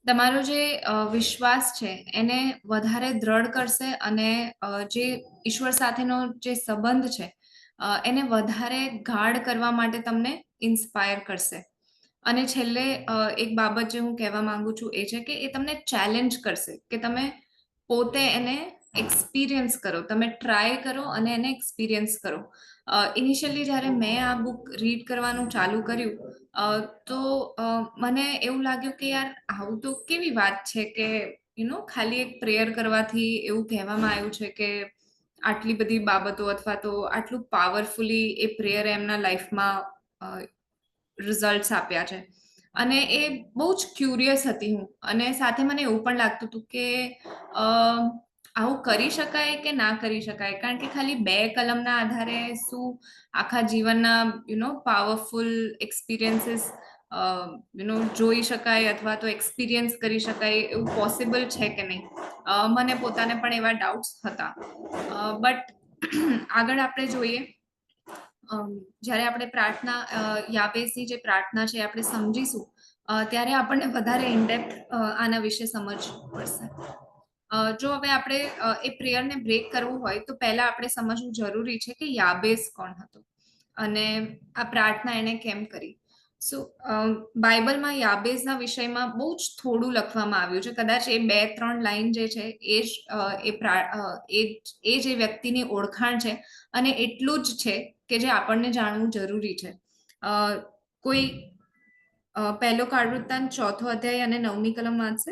તમારો જે વિશ્વાસ છે એને વધારે દ્રઢ કરશે અને જે ઈશ્વર સાથેનો જે સંબંધ છે એને વધારે ગાઢ કરવા માટે તમને ઇન્સ્પાયર કરશે. અને છેલ્લે એક બાબત જે હું કહેવા માંગુ છું એ છે કે એ તમને ચેલેન્જ કરશે કે તમે પોતે એને એક્સપિરિયન્સ કરો, તમે ટ્રાય કરો અને એને એક્સપિરિયન્સ કરો. ઇનિશિયલી જ્યારે મેં આ બુક રીડ કરવાનું ચાલુ કર્યું તો મને એવું લાગ્યું કે યાર આવું તો કેવી વાત છે કે ખાલી એક પ્રેયર કરવાથી એવું કહેવામાં આવ્યું છે કે આટલી બધી બાબતો અથવા તો આટલું પાવરફુલી એ પ્રેયર એમના લાઈફમાં રિઝલ્ટ્સ આપ્યા છે. અને એ બહુ જ ક્યુરિયસ હતી હું, અને સાથે મને એવું પણ લાગતું હતું કે આવું કરી શકાય કે ના કરી શકાય, કારણ કે ખાલી 2 કલમના આધારે શું આખા જીવનના પાવરફુલ એક્સપિરિયન્સીસ જોઈ શકાય અથવા તો એક્સપિરિયન્સ કરી શકાય એવું પોસિબલ છે કે નહીં. મને પોતાને પણ એવા ડાઉટ્સ હતા. બટ આગળ આપણે જોઈએ, જ્યારે આપણે પ્રાર્થના યાબેસની જે પ્રાર્થના છે આપણે સમજીશું ત્યારે આપણને વધારે ઇનડેપ્થ આના વિશે સમજવું પડશે. જો હવે આપણે એ પ્રેયરને બ્રેક કરવું હોય તો પહેલા આપણે સમજવું જરૂરી છે કે યાબેસ કોણ હતો અને આ પ્રાર્થના એને કેમ કરી. સો બાઇબલમાં યાબેઝના વિષયમાં બહુ જ થોડું લખવામાં આવ્યું છે. કદાચ એ 2-3 લાઈન જે છે એ જે વ્યક્તિની ઓળખાણ છે અને એટલું જ છે કે જે આપણને જાણવું જરૂરી છે. કોઈ પહેલો કાળવૃત્તાંત 4થો અધ્યાય અને 9મી કલમ વાંચશે?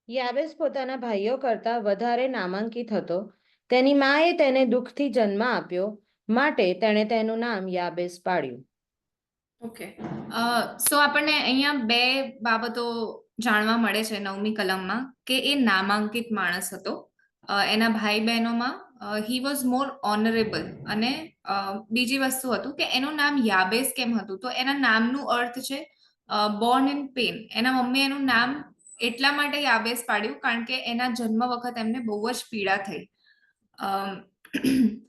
યાબેસ પોતાના ભાઈઓ કરતા વધારે નામાંકિત હતો. તેની માએ તેને દુઃખથી જન્મ આપ્યો, માટે તેણે તેનું નામ યાબેસ પાડ્યું. ઓકે, સો આપણને અહીંયા 2 બાબતો જાણવા મળે છે 9મી કલમમાં, કે એ નામાંકિત માણસ હતો. એના ભાઈ બહેનોમાં હી વોઝ મોર ઓનરેબલ. અને બીજી વસ્તુ હતું કે એનું નામ યાબેસ કેમ હતું, તો એના નામનું અર્થ છે બોર્ન ઇન પેન. એના મમ્મી એનું નામ એટલા માટે યાબેસ પાડ્યું કારણ કે એના જન્મ વખત એમને બહુ જ પીડા થઈ.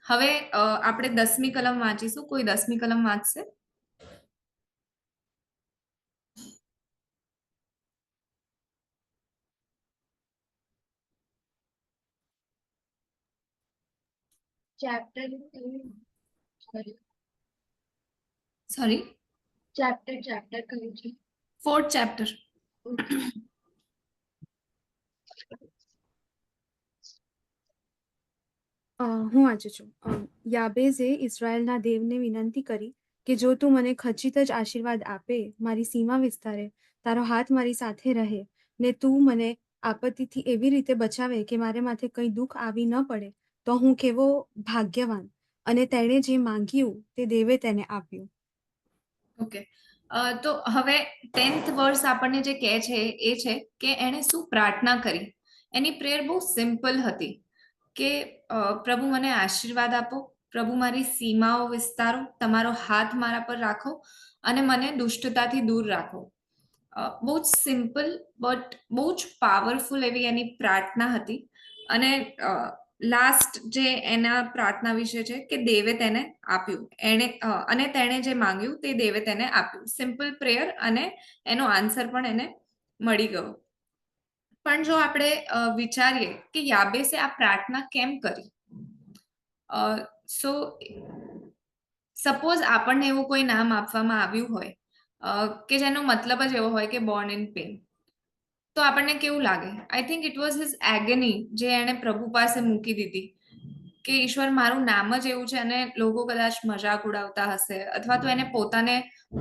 હવે આપણે 10મી કલમ વાંચીશું. કોઈ 10મી કલમ વાંચશે? chapter સોરી, chapter કયું છે? 4th chapter. હું વાંચું છું. યાબેઝે ઇઝરાયલના દેવને વિનંતી કરી કે જો તું મને ખચિત જ આશીર્વાદ આપે, મારી સીમા વિસ્તારે, તારો હાથ મારી સાથે રહે ને તું મને આપત્તિથી એવી રીતે બચાવે કે મારે માથે કંઈ દુઃખ આવી ન પડે, તો હું કેવો ભાગ્યવાન. અને તેણે જે માંગ્યું તે દેવે તેને આપ્યું. ઓકે, તો હવે 10th વર્સ આપણને જે કહે છે એ છે કે એણે શું પ્રાર્થના કરી. એની પ્રેયર બહુ સિમ્પલ હતી કે પ્રભુ મને આશીર્વાદ આપો, પ્રભુ મારી સીમાઓ વિસ્તારો, તમારો હાથ મારા પર રાખો અને મને દુષ્ટતાથી દૂર રાખો. બહુ જ સિમ્પલ બટ બહુ જ પાવરફુલ એવી એની પ્રાર્થના હતી. અને લાસ્ટ જે એના પ્રાર્થના વિશે છે કે દેવે તેને આપ્યું, અને તેણે જે માંગ્યું તે દેવે તેને આપ્યું. સિમ્પલ પ્રેયર અને એનો આન્સર પણ એને મળી ગયો. પણ જો આપણે વિચારીએ કે યાબેસે આ પ્રાર્થના કેમ કરી, સો સપોઝ આપણને એવું કોઈ નામ આપવામાં આવ્યું હોય કે જેનો મતલબ જ એવો હોય કે બોર્ન ઇન પેન, તો આપણને કેવું લાગે? I think it was his agony જે એણે પ્રભુ પાસે મૂકી દીધી કે ઈશ્વર મારું નામ જ એવું છે અને લોકો કદાચ મજાક ઉડાવતા હશે અથવા તો એને પોતાને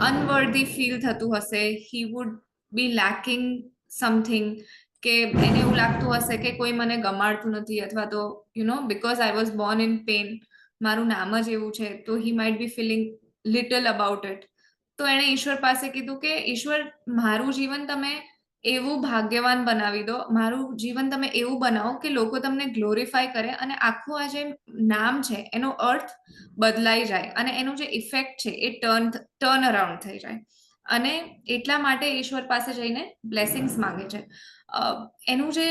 અનવર્ધી ફીલ થતું હશે. He would be lacking something, કે એને એવું લાગતું હશે કે કોઈ મને ગમાડતું નથી અથવા તો because I was born in pain, મારું નામ જ એવું છે, તો he might be feeling little about it. તો એણે ઈશ્વર પાસે કીધું કે ઈશ્વર મારું જીવન તમે એવું ભાગ્યવાન બનાવી દો, મારું જીવન તમે એવું બનાવો કે લોકો તમને ગ્લોરીફાય કરે અને આખું આ જે નામ છે એનો અર્થ બદલાઈ જાય અને એનું જે ઇફેક્ટ છે એ ટર્ન અરાઉન્ડ થઈ જાય. અને એટલા માટે ઈશ્વર પાસે જઈને બ્લેસિંગ્સ માંગે છે. એનું જે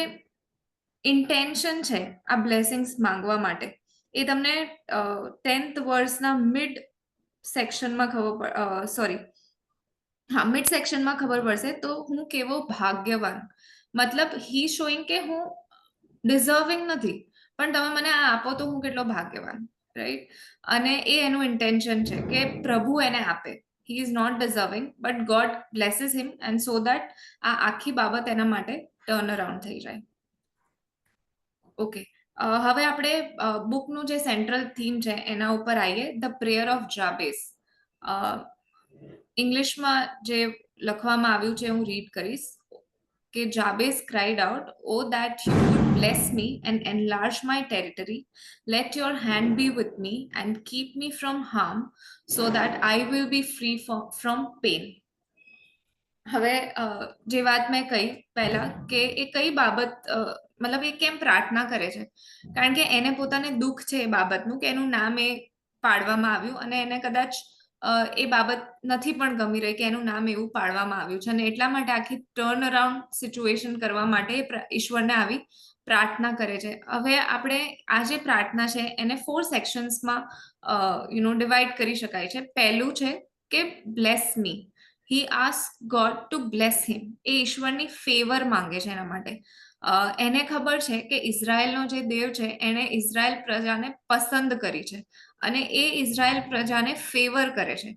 ઇન્ટેન્શન છે આ બ્લેસિંગ્સ માંગવા માટે એ તમને 10th વર્સના મિડ સેક્શનમાં મિડ સેક્શનમાં ખબર પડશે. તો હું કેવો ભાગ્યવાન, મતલબ હી શોઈંગ કે હું ડિઝર્વિંગ નથી, પણ તમે મને આ આપો તો હું કેટલો ભાગ્યવાન, રાઈટ? અને એ એનું ઇન્ટેન્શન છે કે પ્રભુ એને આપે. He is not deserving, but God blesses him and so that આ આખી બાબત એના માટે ટર્ન અરાઉન્ડ થઈ જાય. ઓકે, હવે આપણે બુકનું જે સેન્ટ્રલ થીમ છે એના ઉપર આવીએ, ધ પ્રેયર ઓફ જાબેઝ. ઇંગ્લિશમાં જે લખવામાં આવ્યું છે હું રીડ કરીશ કે જાબેઝ cried out, "Oh that you would bless me and enlarge my territory, let your hand be with me and keep me from harm, so that I will be free from pain." હવે જે વાત મેં કહી પહેલા કે એ કઈ બાબત, મતલબ એ કેમ પ્રાર્થના કરે છે, કારણ કે એને પોતાને દુઃખ છે એ બાબતનું કે એનું નામ એ પાડવામાં આવ્યું અને એને કદાચ એ બાબત નથી પણ ગમી રહી કે એનું નામ એવું પાડવામાં આવ્યું છે, અને એટલા માટે આખી ટર્ન અરાઉન્ડ સિચ્યુએશન કરવા માટે ઈશ્વરને આવી પ્રાર્થના કરે છે. હવે આપણે આ જે પ્રાર્થના છે એને 4 સેક્શન્સમાં ડિવાઈડ કરી શકાય છે. પહેલું છે કે બ્લેસ મી. હી આસ્ક ગોડ ટુ બ્લેસ હિમ. એ ઈશ્વરની ફેવર માંગે છે એના માટે. એને ખબર છે કે ઇઝરાયલનો જે દેવ છે એને ઇઝરાયલ પ્રજાને પસંદ કરી છે અને એ ઇઝરાયલ પ્રજાને ફેવર કરે છે,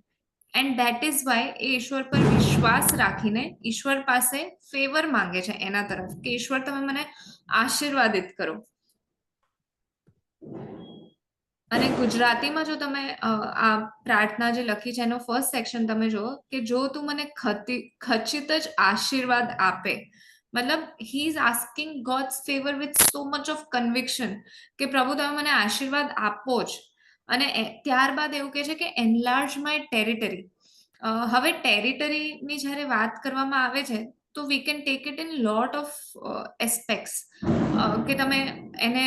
એન્ડ ધેટ ઇઝ વાય એ ઈશ્વર પર વિશ્વાસ રાખીને ઈશ્વર પાસે ફેવર માંગે છે એના તરફ કે ઈશ્વર તમે મને આશીર્વાદિત કરો. અને ગુજરાતીમાં જો તમે આ પ્રાર્થના જે લખી છે એનો ફર્સ્ટ સેક્શન તમે જુઓ કે જો તું મને ખચિત જ આશીર્વાદ આપે, મતલબ he is asking God's favour with so much of conviction કે પ્રભુ તમે મને આશીર્વાદ આપો જ. અને ત્યારબાદ એવું કહે છે કે એનલાર્જ માય ટેરિટરી. હવે ટેરિટરીની જ્યારે વાત કરવામાં આવે છે તો we can take it in lot of aspects, કે તમે એને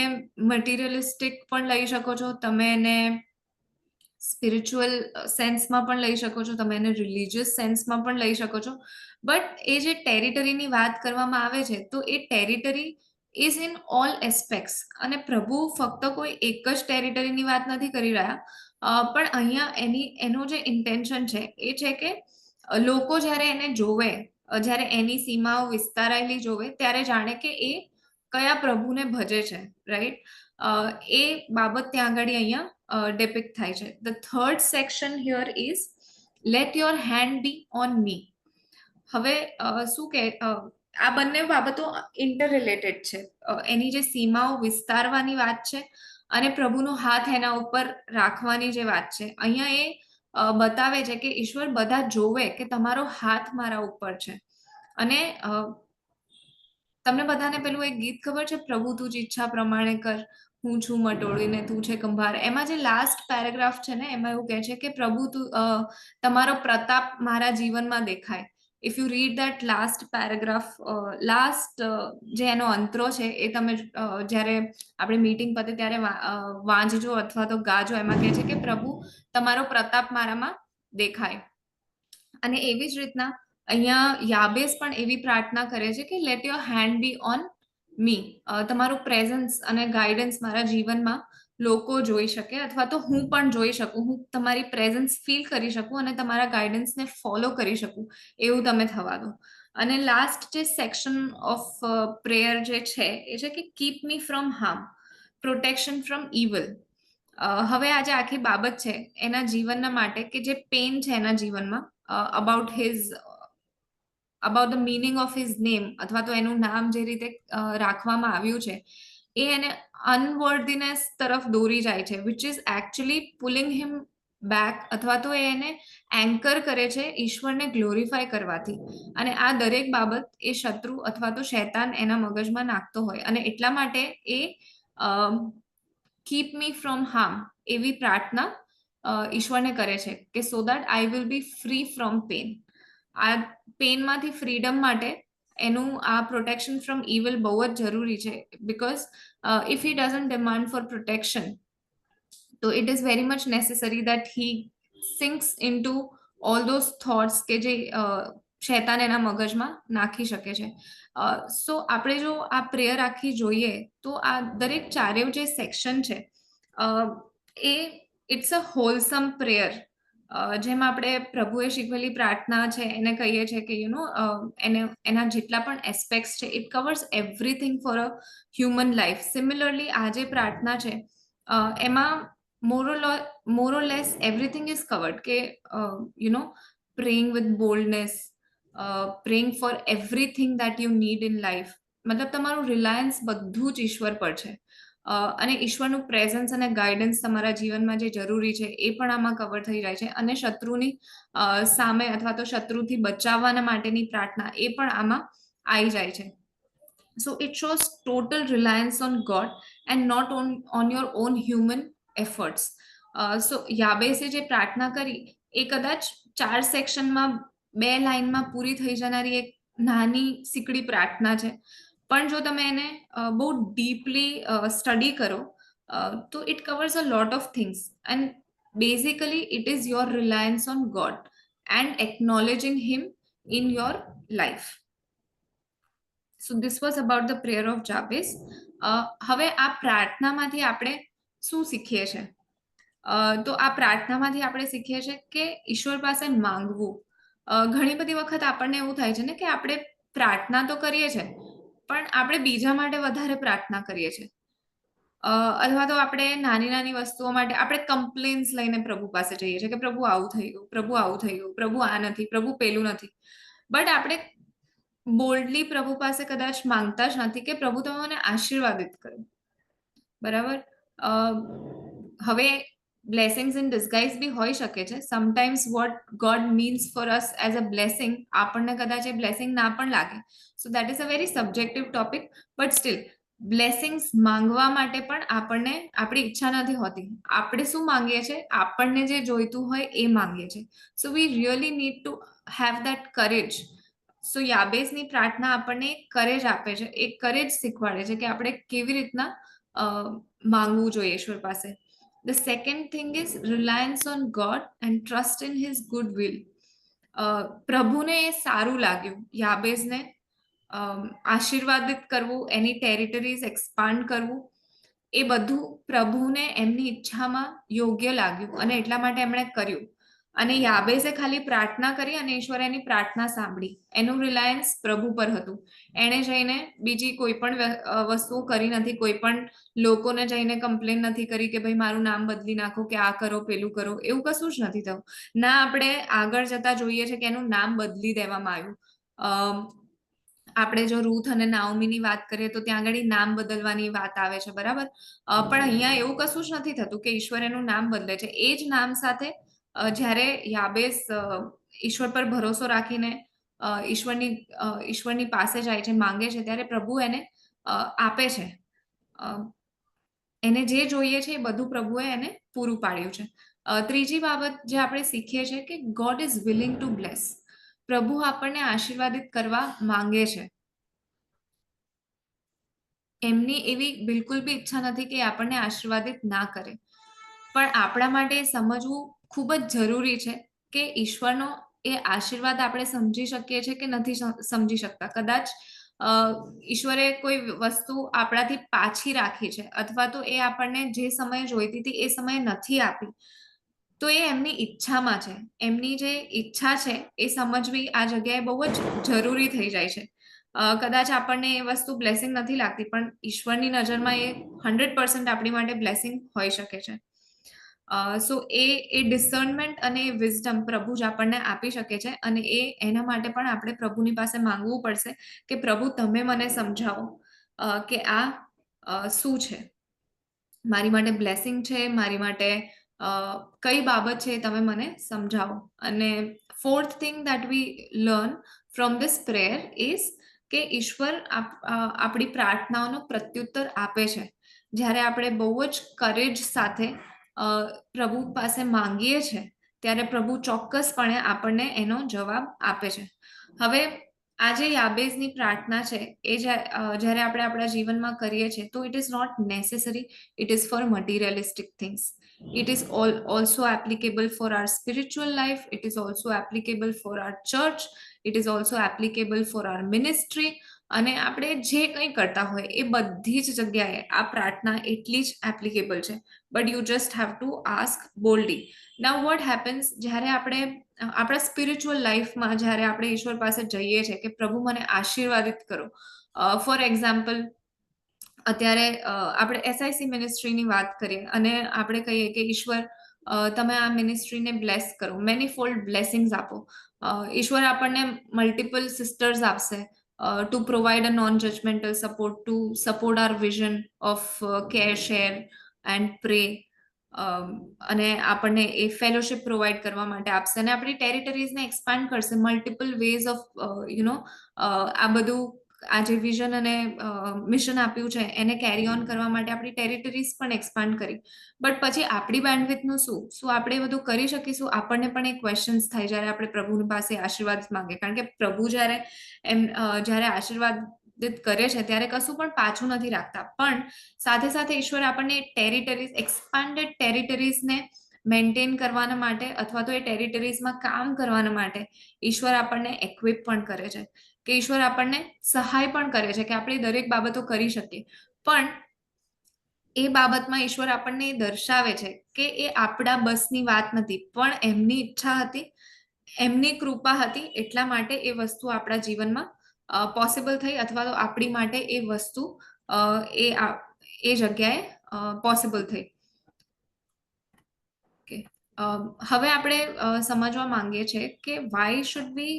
મટીરિયલિસ્ટિક પણ લઈ શકો છો, તમે એને સ્પિરિચ્યુઅલ સેન્સમાં પણ લઈ શકો છો, તમે એને રિલિજિયસ સેન્સમાં પણ લઈ શકો છો. બટ એ જે ટેરિટરીની વાત કરવામાં આવે છે તો એ territory is in all aspects, અને પ્રભુ ફક્ત કોઈ એક જ ટેરિટરીની વાત નથી કરી રહ્યા, પણ અહીંયા એનો જે ઇન્ટેન્શન છે એ છે કે લોકો જ્યારે એને જોવે, જ્યારે એની સીમાઓ વિસ્તારાયેલી જોવે ત્યારે જાણે કે એ કયા પ્રભુને ભજે છે, રાઈટ? એ બાબત ત્યાં આગળ અહીંયા ડેપિક્ટ થાય છે. The third section here is late your hand B on me. હવે શું કે આ બંને બાબતો ઇન્ટર રિલેટેડ છે. એની જે સીમાઓ વિસ્તારવાની વાત છે અને પ્રભુનો હાથ એના ઉપર રાખવાની જે વાત છે, અહીંયા એ બતાવે છે કે ઈશ્વર બધા જોવે કે તમારો હાથ મારા ઉપર છે. અને તમને બધાને પેલું એક ગીત ખબર છે, પ્રભુ તું જ ઈચ્છા પ્રમાણે કર, હું છું મટોળીને તું છે કંભાર. એમાં જે લાસ્ટ પેરેગ્રાફ છે ને એમાં એવું કહે છે કે પ્રભુ તું તમારો પ્રતાપ મારા જીવનમાં દેખાય. If you read that last paragraph, last જે એનો અંતરો છે એ તમે જ્યારે આપણે મીટિંગ પતે ત્યારે વાંચજો અથવા તો ગાજો. એમાં કહે છે કે પ્રભુ તમારો પ્રતાપ મારામાં દેખાય. અને એવી જ રીતના અહીંયા યાબેસ પણ એવી પ્રાર્થના કરે છે કે late your hand B on me. તમારું પ્રેઝન્સ અને ગાઈડન્સ મારા જીવનમાં લોકો જોઈ શકે અથવા તો હું પણ જોઈ શકું, હું તમારી પ્રેઝન્સ ફીલ કરી શકું અને તમારા ગાઈડન્સને ફોલો કરી શકું, એવું તમે થવા દો. અને લાસ્ટ જે સેક્શન ઓફ પ્રેયર જે છે એ છે કે keep me from harm, protection from evil. હવે આ જે આખી બાબત છે એના જીવનના માટે કે જે પેન છે એના જીવનમાં about the meaning of his name, અથવા તો એનું નામ જે રીતે રાખવામાં આવ્યું છે એ એને અનવર્ધીનેસ તરફ દોરી જાય છે, which is actually pulling him back, અથવા તો એને એન્કર કરે છે ઈશ્વરને ગ્લોરીફાય કરવાથી. અને આ દરેક બાબત એ શત્રુ અથવા તો શૈતાન એના મગજમાં નાખતો હોય, અને એટલા માટે એ કીપ મી ફ્રોમ હાર્મ એવી પ્રાર્થના ઈશ્વરને કરે છે કે so that I will be free from pain. આ પેનમાંથી ફ્રીડમ માટે એનું આ પ્રોટેક્શન ફ્રોમ ઇવલ બહુ જ જરૂરી છે, because if he doesn't demand for protection તો it is very much necessary that he sinks into all those thoughts કે જે શૈતાન એના મગજમાં નાખી શકે છે. સો આપણે જો આ પ્રેયર આખી જોઈએ તો આ દરેક ચારેય જે સેક્શન છે એ ઇટ્સ અ હોલસમ પ્રેયર. જેમ આપણે પ્રભુએ શીખવેલી પ્રાર્થના છે એને કહીએ છીએ કે એને એના જેટલા પણ એસ્પેક્ટ્સ છે it covers everything for a human life. Similarly આ જે પ્રાર્થના છે એમાં મોરોલેસ એવરીથિંગ ઇઝ કવર્ડ કે praying with boldness, praying for everything that you need in life. મતલબ તમારું રિલાયન્સ બધું જ ઈશ્વર પર છે. અને ઈશ્વરનું પ્રેઝન્સ અને ગાઈડન્સ તમારા જીવનમાં જે જરૂરી છે એ પણ આમાં કવર થઈ જાય છે. અને શત્રુની સામે અથવા તો શત્રુથી બચાવવાના માટેની પ્રાર્થના એ પણ આમાં આવી જાય છે. So it shows total reliance on God and not on your own human efforts. So યાબેસે જે પ્રાર્થના કરી એ કદાચ 4 સેક્શનમાં 2 લાઇનમાં પૂરી થઈ જનારી એક નાની સિકડી પ્રાર્થના છે. પણ જો તમે એને બહુ ડીપલી સ્ટડી કરો તો it covers a lot of things and basically it is your reliance on God and acknowledging him in your life. So this was about the prayer of Jabez. હવે આ પ્રાર્થનામાંથી આપણે શું શીખીએ છીએ? તો આ પ્રાર્થનામાંથી આપણે શીખીએ છીએ કે ઈશ્વર પાસે માંગવું. ઘણી બધી વખત આપણને એવું થાય છે ને કે આપણે પ્રાર્થના તો કરીએ છીએ પણ આપણે બીજા માટે વધારે પ્રાર્થના કરીએ છીએ. અથવા તો આપણે નાની નાની વસ્તુઓ માટે આપણે કમ્પ્લેન્સ લઈને પ્રભુ પાસે જઈએ છીએ કે પ્રભુ આવું થઈ ગયું, પ્રભુ આવું થઈ ગયું, પ્રભુ આ નથી, પ્રભુ પેલું નથી. બટ આપણે બોલ્ડલી પ્રભુ પાસે કદાચ માંગતા જ નથી કે પ્રભુ તમે મને આશીર્વાદિત કરો. બરાબર? હવે બ્લેસિંગ્સ ઇન ડિસ્ગાઇઝ બી હોઈ શકે છે. Sometimes what God means for us as a blessing આપણને કદાચ એ બ્લેસિંગ ના પણ લાગે. So that is a very subjective topic. But still blessings માંગવા માટે પણ આપણને આપણી ઈચ્છા નથી હોતી. આપણે શું માંગીએ છીએ? આપણને જે જોઈતું હોય એ માંગીએ છીએ. So we really need to have that courage. So યાબેઝની પ્રાર્થના આપણને કરેજ આપે છે, એક કરેજ શીખવાડે છે કે આપણે કેવી રીતના માંગવું જોઈએ ઈશ્વર પાસે. The second thing is reliance on God and trust in his good will. પ્રભુને એ સારું લાગ્યું યાબેઝને આશીર્વાદિત કરવું, એની ટેરિટરીઝ એક્સપાન્ડ કરવું, એ બધું પ્રભુને એમની ઈચ્છામાં યોગ્ય લાગ્યું અને એટલા માટે એમણે કર્યું. અને યાબેઝે ખાલી પ્રાર્થના કરી અને ઈશ્વરે એની પ્રાર્થના સાંભળી. એનું રિલાયન્સ પ્રભુ પર હતું. એણે જઈને બીજી કોઈ પણ વસ્તુઓ કરી નથી, કોઈ પણ લોકોને જઈને કમ્પ્લેન નથી કરી કે ભાઈ મારું નામ બદલી નાખો કે આ કરો પેલું કરો. એવું કશું જ નથી થયું. ના આપણે આગળ જતા જોઈએ છે કે એનું નામ બદલી દેવામાં આવ્યું. આપણે જો રૂથ અને નાઓમીની વાત કરીએ તો ત્યાં આગળ નામ બદલવાની વાત આવે છે. બરાબર? પણ અહીંયા એવું કશું જ નથી થતું કે ઈશ્વર એનું નામ બદલે છે. એ જ નામ સાથે જ્યારે યાબેઝ ઈશ્વર પર ભરોસો રાખીને ઈશ્વરની પાસે જાય છે, માંગે છે, ત્યારે પ્રભુ એને આપે છે. એને જે જોઈએ છે એ બધું પ્રભુએ એને પૂરું પાડ્યું છે. ત્રીજી બાબત જે આપણે શીખીએ છીએ કે God is willing to bless. પ્રભુ આપણને આશીર્વાદિત કરવા માંગે છે. એમની એવી બિલકુલ બી ઈચ્છા નથી કે આપણને આશીર્વાદિત ના કરે. પણ આપણા માટે સમજવું ખૂબ જ જરૂરી છે કે ઈશ્વરનો એ આશીર્વાદ આપણે સમજી શકીએ છીએ કે નથી સમજી શકતા. કદાચ ઈશ્વરે કોઈ વસ્તુ આપણાથી પાછી રાખી છે અથવા તો એ આપણને જે સમયે જોઈતી હતી એ સમયે નથી આપી, તો એ એમની ઈચ્છામાં છે. એમની જે ઈચ્છા છે એ સમજવી આ જગ્યાએ બહુ જ જરૂરી થઈ જાય છે. કદાચ આપણને એ વસ્તુ બ્લેસિંગ નથી લાગતી પણ ઈશ્વરની નજરમાં એ 100% આપણી માટે બ્લેસિંગ હોઈ શકે છે. સો એ ડિસર્નમેન્ટ અને એ વિઝડમ પ્રભુ જ આપણને આપી શકે છે. અને એના માટે પણ આપણે પ્રભુની પાસે માંગવું પડશે કે પ્રભુ તમે મને સમજાવો કે આ શું છે, મારી માટે બ્લેસિંગ છે, મારી માટે કઈ બાબત છે તમે મને સમજાવો. અને fourth thing that we learn from this prayer is કે ઈશ્વર આપણી પ્રાર્થનાઓનો પ્રત્યુત્તર આપે છે. જ્યારે આપણે બહુ જ કરેજ સાથે પ્રભુ પાસે માંગીએ છીએ ત્યારે પ્રભુ ચોક્કસપણે આપણને એનો જવાબ આપે છે. હવે આ જે યાબેઝની પ્રાર્થના છે એ જ્યારે આપણે આપણા જીવનમાં કરીએ છીએ તો it is not necessary, it is for materialistic things. It is also applicable for our spiritual life. It is also applicable for our church. It is also applicable for our ministry. અને આપણે જે કંઈ કરતા હોય એ બધી જ જગ્યાએ આ પ્રાર્થના એટલી જ એપ્લિકેબલ છે. But you just have to ask boldly. Now what happens, જ્યારે આપણે આપણા સ્પિરિચ્યુઅલ લાઈફમાં જ્યારે આપણે ઈશ્વર પાસે જઈએ છીએ કે પ્રભુ મને આશીર્વાદિત કરો. ફોર એક્ઝામ્પલ, અત્યારે આપણે એસઆઈસી મિનિસ્ટ્રીની વાત કરીએ અને આપણે કહીએ કે ઈશ્વર તમે આ મિનિસ્ટ્રીને બ્લેસ કરો, મેનીફોલ્ડ બ્લેસિંગ્સ આપો. ઈશ્વર આપણને મલ્ટિપલ સિસ્ટર્સ આપશે to provide a non judgmental support, to support our vision of care, share and pray, અને આપણને એ ફેલોશિપ પ્રોવાઈડ કરવા માટે આપશે અને આપણી ટેરિટરીઝને એક્સપાન્ડ કરશે, મલ્ટિપલ વેઝ ઓફ આ બધું આ જે વિઝન અને મિશન આપ્યું છે એને કેરી ઓન કરવા માટે આપણી ટેરિટરીઝ પણ એક્સપાન્ડ કરી. બટ પછી આપણી બેન્ડવિડ્થનું શું આપણે એ બધું કરી શકીશું? આપણને પણ એક ક્વેશ્ચન્સ થાય જ્યારે આપણે પ્રભુની પાસે આશીર્વાદ માંગે, કારણ કે પ્રભુ જ્યારે આશીર્વાદિત કરે છે ત્યારે કશું પણ પાછું નથી રાખતા. પણ સાથે સાથે ઈશ્વર આપણને ટેરિટરીઝ, એક્સપાન્ડેડ ટેરિટરીઝને મેન્ટેન કરવાના માટે અથવા તો એ ટેરિટરીઝમાં કામ કરવાના માટે ઈશ્વર આપણને એક્વિપ પણ કરે છે, કે ઈશ્વર આપણને સહાય પણ કરે છે કે આપણે દરેક બાબતો કરી શકીએ. પણ એ બાબતમાં ઈશ્વર આપણને દર્શાવે છે કે એ આપણા બસની વાત નથી, પણ એમની ઈચ્છા હતી, એમની કૃપા હતી, એટલા માટે એ વસ્તુ આપણા જીવનમાં પોસિબલ થઈ, અથવા તો આપણી માટે એ વસ્તુ એ જગ્યાએ પોસિબલ થઈ. હવે આપણે સમજવા માંગીએ છીએ કે why should be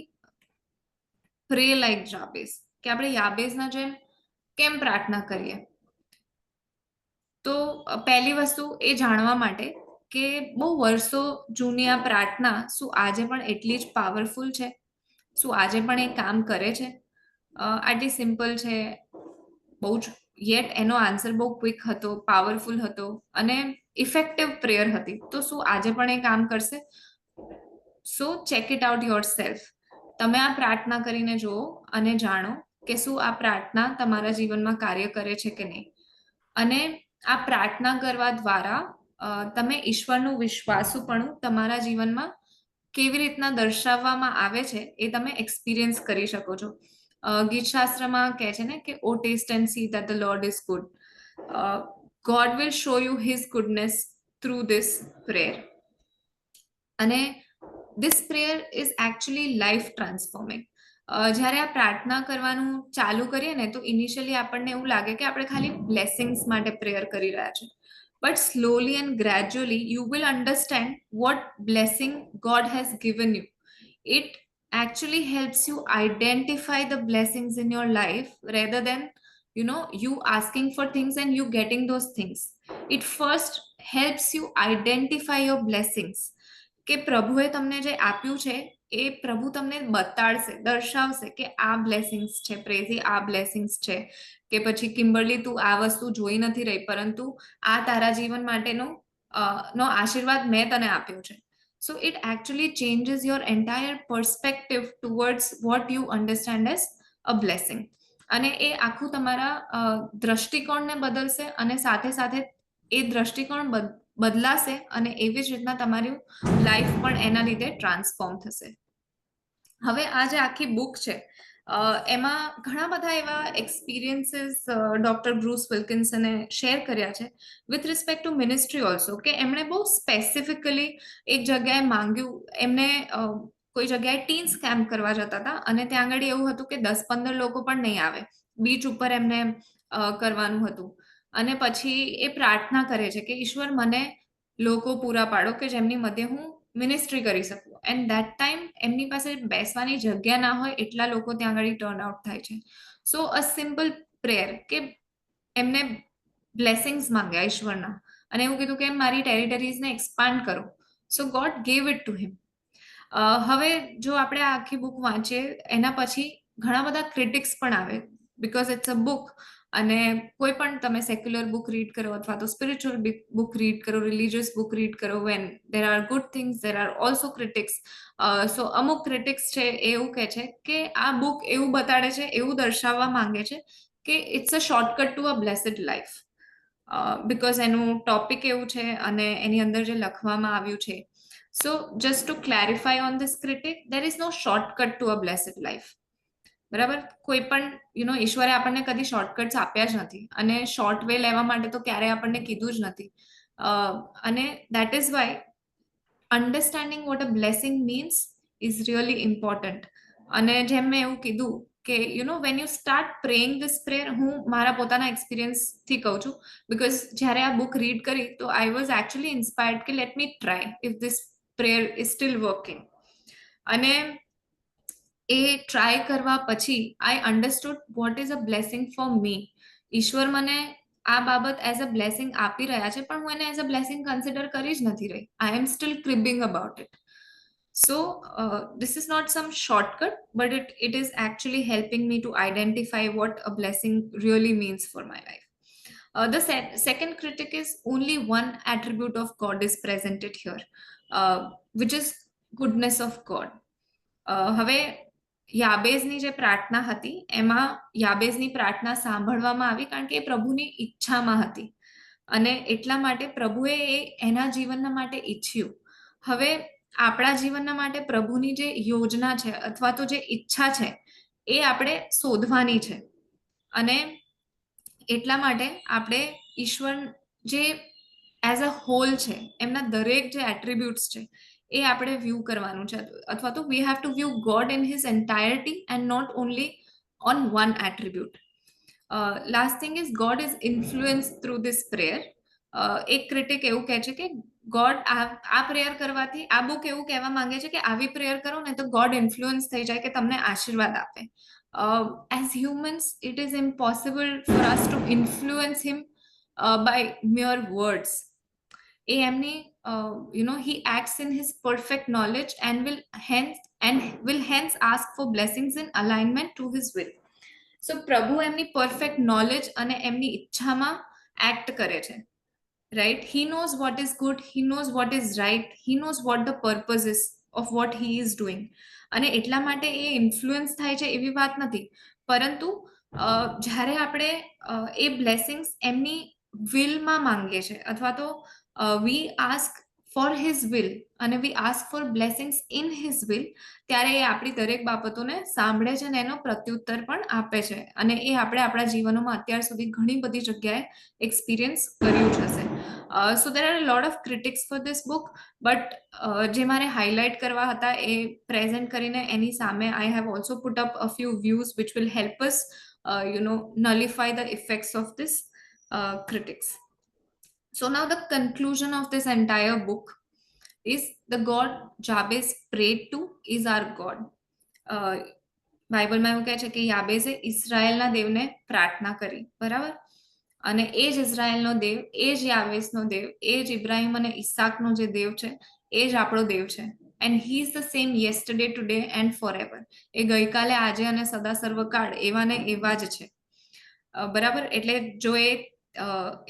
pray like Jabez, કે આપણે યાબેઝના જેમ કેમ પ્રાર્થના કરીએ. તો પહેલી વસ્તુ એ જાણવા માટે કે બહુ વર્ષો જૂની આ પ્રાર્થના શું આજે પણ એટલી જ પાવરફુલ છે? શું આજે પણ એ કામ કરે છે? આટલી સિમ્પલ છે, બહુ જ, યેટ એનો આન્સર બહુ ક્વિક હતો, પાવરફુલ હતો અને ઇફેક્ટિવ પ્રેયર હતી. તો શું આજે પણ એ કામ કરશે? So check it out yourself. તમે આ પ્રાર્થના કરીને જુઓ અને જાણો કે શું આ પ્રાર્થના તમારા જીવનમાં કાર્ય કરે છે કે નહીં. અને આ પ્રાર્થના કરવા દ્વારા તમે ઈશ્વરનું વિશ્વાસુપણું તમારા જીવનમાં કેવી રીતના દર્શાવવામાં આવે છે એ તમે એક્સપિરિયન્સ કરી શકો છો. ગીતશાસ્ત્રમાં કહે છે ને કે O taste and see that the Lord is good. God will show you his goodness through this prayer. અને this prayer is actually life transforming. જ્યારે આ પ્રાર્થના કરવાનું ચાલુ કરીએ ને તો ઇનિશિયલી આપણને એવું લાગે કે આપણે ખાલી બ્લેસિંગ્સ માટે પ્રેયર કરી રહ્યા છે. But slowly and gradually you will understand what blessing God has given you. It actually helps you identify the blessings in your life rather than you asking for things and you getting those things. It first helps you identify your blessings, કે પ્રભુએ તમને જે આપ્યું છે એ પ્રભુ તમને બતાડશે, દર્શાવશે કે આ બ્લેસિંગ્સ છે, પ્રેઝી આ બ્લેસિંગ્સ છે, કે પછી કિમ્બરલી તું આ વસ્તુ જોઈ નથી રહી પરંતુ આ તારા જીવન માટેનો આશીર્વાદ મેં તને આપ્યો છે. So it actually changes your entire perspective towards what you understand as a blessing. અને એ આખું તમારા દ્રષ્ટિકોણને બદલશે અને સાથે સાથે એ દ્રષ્ટિકોણ બદલાશે અને એવી જ રીતના તમારી લાઈફ પણ એના લીધે ટ્રાન્સફોર્મ થશે. હવે આ જે આખી બુક છે એમાં ઘણા બધા એવા એક્સપિરિયન્સીસ ડોક્ટર બ્રુસ વિલ્કિન્સને શેર કર્યા છે with respect to ministry also, કે એમણે બહુ સ્પેસિફિકલી એક જગ્યાએ માંગ્યું. એમને કોઈ જગ્યાએ ટીન્સ કેમ્પ કરવા જતા હતા અને ત્યાં આગળ એવું હતું કે 10-15 લોકો પણ નહીં આવે. બીચ ઉપર એમને કરવાનું હતું અને પછી એ પ્રાર્થના કરે છે કે ઈશ્વર મને લોકો પૂરા પાડો કે જેમની મધ્ય હું મિનિસ્ટ્રી કરી શકું. એન્ડ ધેટ ટાઈમ એમની પાસે બેસવાની જગ્યા ના હોય એટલા લોકો ત્યાં આગળ ટર્ન આઉટ થાય છે. સો અ સિમ્પલ પ્રેયર, કે એમને બ્લેસિંગ્સ માંગ્યા ઈશ્વરના અને એવું કીધું કે મારી ટેરિટરીઝને એક્સપાન્ડ કરો. So God gave it to him. હવે જો આપણે આ આખી બુક વાંચીએ એના પછી ઘણા બધા ક્રિટિક્સ પણ આવે, બીકોઝ ઇટ્સ અ બુક. અને કોઈ પણ તમે સેક્યુલર બુક રીડ કરો અથવા તો સ્પિરિચ્યુઅલ બુક રીડ કરો, રિલિજિયસ બુક રીડ કરો, when there are good things there are also critics. So અમુક ક્રિટિક્સ છે એ એવું કહે છે કે આ બુક એવું બતાડે છે, એવું દર્શાવવા માંગે છે કે it's a shortcut to a blessed life. Because એનું ટોપિક એવું છે અને એની અંદર જે લખવામાં આવ્યું છે. So just to clarify on this critic, there is no shortcut to a blessed life. બરાબર. કોઈ પણ ઈશ્વરે આપણને કદી શોર્ટકટ્સ આપ્યા જ નથી અને શોર્ટ વે લેવા માટે તો ક્યારેય આપણને કીધું જ નથી. અને that is why understanding what a blessing means is really important. અને જેમ મેં એવું કીધું કે when you start praying this prayer, હું મારા પોતાના એક્સપિરિયન્સથી કહું છું, બિકોઝ જ્યારે આ બુક રીડ કરી તો આઈ વોઝ એકચ્યુઅલી ઇન્સ્પાયર્ડ કે let me try if this prayer is still working. અને એ ટ્રાય કરવા પછી I understood what is a blessing for me. ઈશ્વર મને આ બાબત એઝ અ બ્લેસિંગ આપી રહ્યા છે, પણ હું એને એઝ અ બ્લેસિંગ કન્સિડર કરી જ નથી રહી. I am still cribbing about it. So this is not some shortcut, but it is actually helping me to identify what a blessing really means for my life. The second critic is only one attribute of God is presented here, which is goodness of God. હવે યાબેઝની જે પ્રાર્થના હતી એમાં યાબેઝની પ્રાર્થના સાંભળવામાં આવી કારણ કે એ પ્રભુની ઈચ્છામાં હતી અને એટલા માટે પ્રભુએ એના જીવનના માટે ઈચ્છ્યું. હવે આપણા જીવનના માટે પ્રભુની જે યોજના છે અથવા તો જે ઈચ્છા છે એ આપણે શોધવાની છે. અને એટલા માટે આપણે ઈશ્વર જે એઝ અ હોલ છે એમના દરેક જે એટ્રીબ્યુટ્સ છે એ આપણે વ્યૂ કરવાનું છે, અથવા તો we have to view God in his entirety and not only on one attribute. Last thing is God is influence through this prayer. એક ક્રિટિક એવું કહે છે કે ગોડ આ પ્રેયર કરવાથી આ બુક એવું કહેવા માંગે છે કે આવી પ્રેયર કરો ને તો ગોડ ઇન્ફ્લુઅન્સ થઈ જાય કે તમને આશીર્વાદ આપે. As humans, it is impossible for us to influence him by mere words. He acts in his perfect knowledge and will hence ask for blessings in alignment to his will. So પ્રભુ એમની perfect knowledge અને એમની ઈચ્છામાં act કરે છે. Right? He knows what is good, he knows what is right, he knows what the purpose is of what he is doing. અને એટલા માટે એ influence થાય છે એવી વાત નથી, પરંતુ જ્યારે આપણે એ બ્લેસિંગ્સ એમની વિલમાં માંગીએ છીએ અથવા તો we ask for his will અને we ask for blessings in his will, ત્યારે એ આપણી દરેક બાબતોને સાંભળે છે અને એનો પ્રત્યુત્તર પણ આપે છે. અને એ આપણે આપણા જીવનોમાં અત્યાર સુધી ઘણી બધી જગ્યાએ એક્સપિરિયન્સ કર્યું જ હશે. So there are a lot of critics for this book, but જે મારે હાઇલાઇટ કરવા હતા એ પ્રેઝન્ટ કરીને એની સામે I have also put up a few views which will help us nullify the effects of this critics. So now the conclusion of this entire book is the God Jabez prayed to is our God. બાઇબલમાં એવું કહે છે કે યાબેઝે ઇઝરાયલના દેવને પ્રાર્થના કરી, બરાબર? અને એ જ ઇઝરાયલનો દેવ, એ જ યાવેસનો દેવ, એ જ ઇબ્રાહિમ અને ઈસાકનો જે દેવ છે એ જ આપણો દેવ છે. And he is the same yesterday, today and forever. એ ગઈકાલે, આજે અને સદા સર્વકાળ એવા ને એવા જ છે, બરાબર? એટલે જો એ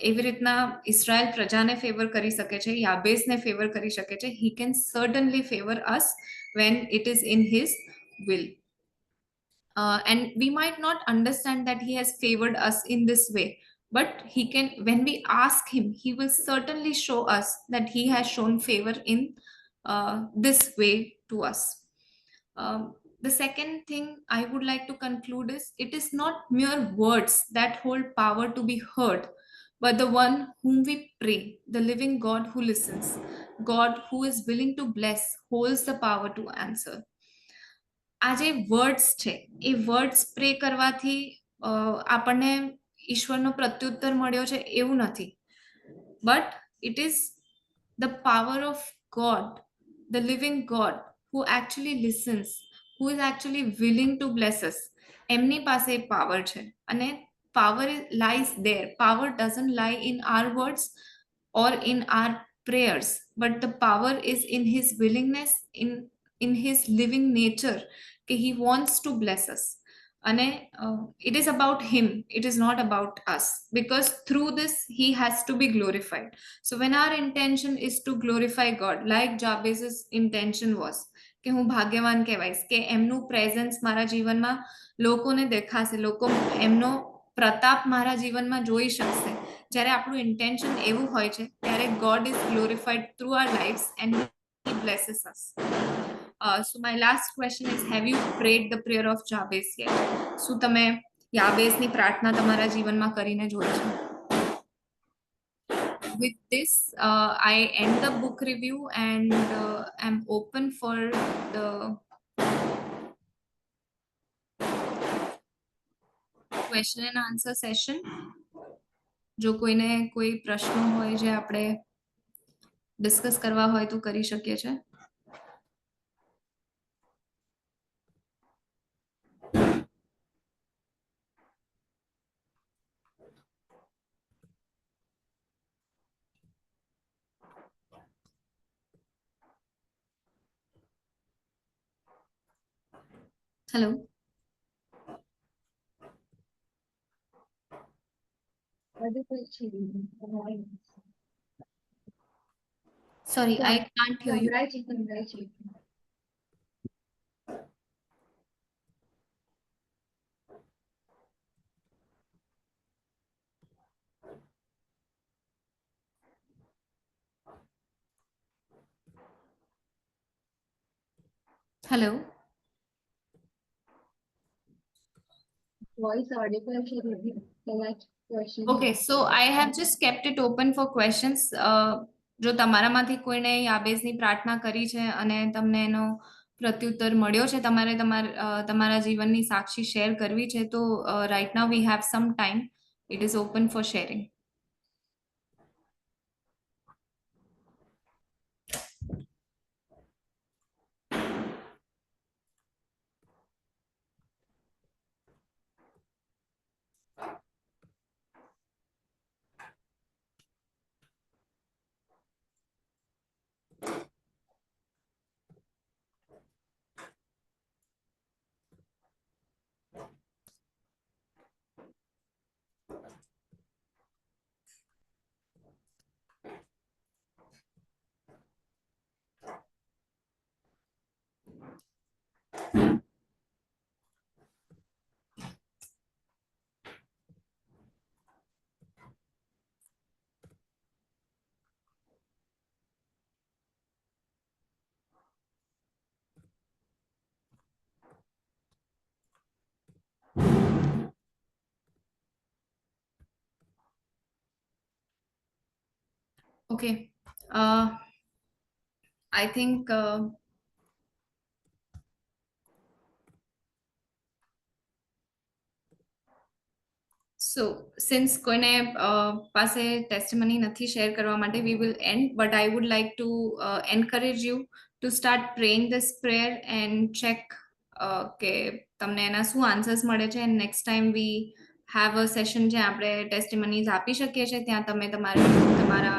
એવી રીતના ઇઝરાયલ પ્રજાને ફેવર કરી શકે છે, યાબેઝને ફેવર કરી શકે છે, he can certainly favour us when it is in his will. And we might not understand that he has favored us in this way, but he can, when we ask him, he will certainly show us that he has shown favor in this way to us. The second thing I would like to conclude is it is not mere words that hold power to be heard, but the one whom we pray, the living God who listens, God who is willing to bless, holds the power to answer. આ જે words છે એ words પ્રે કરવાથી આપણને ઈશ્વરનો પ્રત્યુત્તર મળ્યો છે એવું નથી, but it is the power of God, the living God who actually listens, who is actually willing to bless us. એમની પાસે પાવર છે અને power lies there. Power doesn't lie in our words or in our prayers, but the power is in his willingness, in his living nature, કે he wants to bless us. And it is about him, it is not about us, because through this he has to be glorified. So when our intention is to glorify God, like Jabez's intention was કે હું ભાગ્યવાન કહેવાઈશ, કે એમનું presence મારા જીવનમાં લોકોને દેખાશે, લોકો એમનો પ્રતાપ મારા જીવનમાં જોઈ શકશે. જ્યારે આપણું ઇન્ટેન્શન એવું હોય છે ત્યારે God is glorified through our lives and he blesses us. So my last question is, have you prayed the prayer of Jabez yet? શું તમે યાબેઝની પ્રાર્થના તમારા જીવનમાં કરીને જોઈ છે? With this, I end the book review and am open for the question and answer session. જો કોઈને કોઈ પ્રશ્નો હોય જે આપણે ડિસ્કસ કરવા હોય તો કરી શકીએ છે. Hello. Sorry, I can't hear you. સંભળાય છે. Hello. Voice audible છે. પહેલા question. Okay, so I have just kept it open for questions. જો તમારામાંથી કોઈને યાબેઝની પ્રાર્થના કરી છે અને તમને એનો પ્રત્યુત્તર મળ્યો છે, તમારે તમારા જીવનની સાક્ષી શેર કરવી છે, તો right now we have some time. It is open for sharing. Okay. I think so since કોઈને પાસે testimony નથી share કરવા માટે, we will end, but I would like to encourage you to start praying this prayer and check કે તમને એના શું answers મળે છે, and next time we have a session જ્યાં આપણે testimonies આપી શકીએ છીએ, ત્યાં તમે તમારા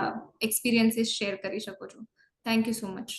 experiences share કરી શકો છો. Thank you so much.